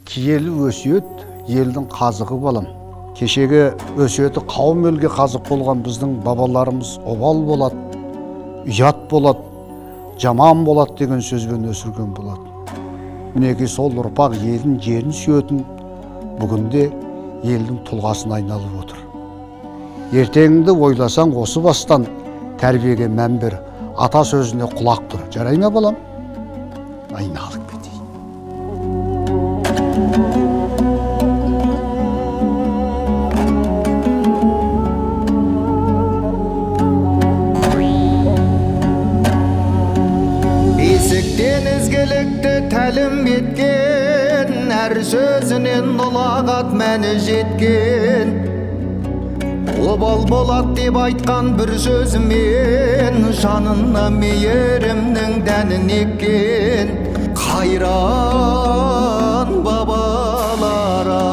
Киелі өсиет елдің қазығы балам. Кешегі өсиеті қауым елге қазық болған біздің бабаларымыз обал болады, ұят болады, жаман болады деген сөзбен өсірген болады. Мінеки сол ұрпақ елдің жерін сүйетін бүгінде елдің тұлғасына айналып отыр. Ертеңіңді ойласаң осы бастан тәрбиеге мән бер, ата сөзіне құлақ тұр. Жарай ма балам? Айналып кетейін. Бесіктен ізгілікті тәлім еткен, әр сөзінен ұлағат мәні жеткен. Обал болат деп айтқан бір сөзімен, жанына мейірімнің дәнін еккен. Қайран бабалара,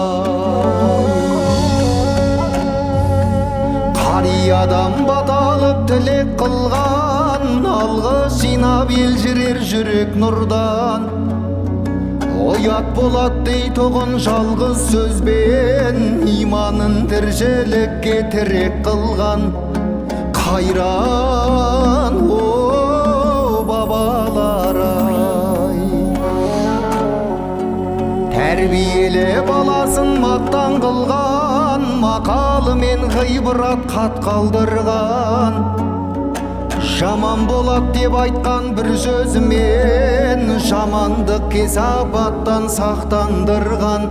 қариядан баталып тілек қылған, алғыс жинап ел жүрер жүрек нұрдан. Оят болат дейтұғын жалғыз сөзбен, иманын тіршілікке тірек қылған. Қайран о бабалар-ай, тәрбиелі баласын мақтан қылған, мақалы мен ғибрат хат қалдырған. Жаман болат деп айтқан бір сөзімен, жамандық кесапаттан сақтандырған.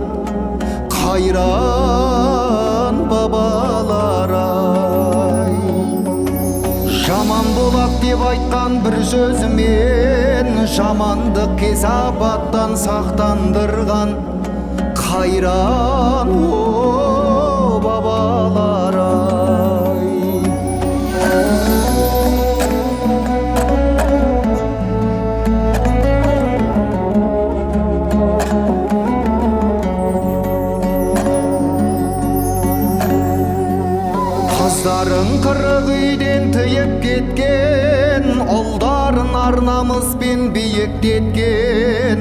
Қайран бабалар-ай, жаман болат деп айтқан бір сөзімен, жамандық кесапаттан сақтандырған. Қайран о бабалар-ай. Қыздарын қырық үйден тыйып кеткен, ұлдарын арнамызбен биіктеткен.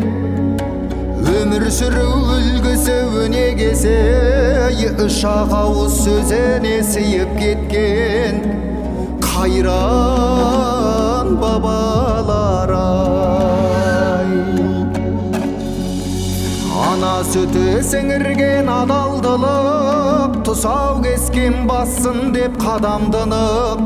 Өмір сүру үлгісі өнегесі, үш ауыз сөзіне сыйып кеткен. Қайран бабалар-ай, ана сүті сіңірген адалдылық, тұсау кескен бассын деп қадамдынып.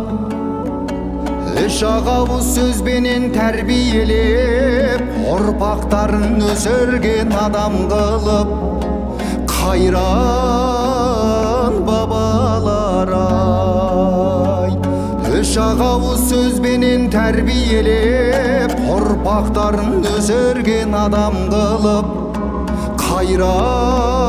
Үш ауыз сөзбенен тәрбиелеп, ұрпақтарын өсірген адам қылып. Қайран бабалар-ай, үш ауыз сөзбенен тәрбиелеп, ұрпақтарын өсірген адам қылып. Қайран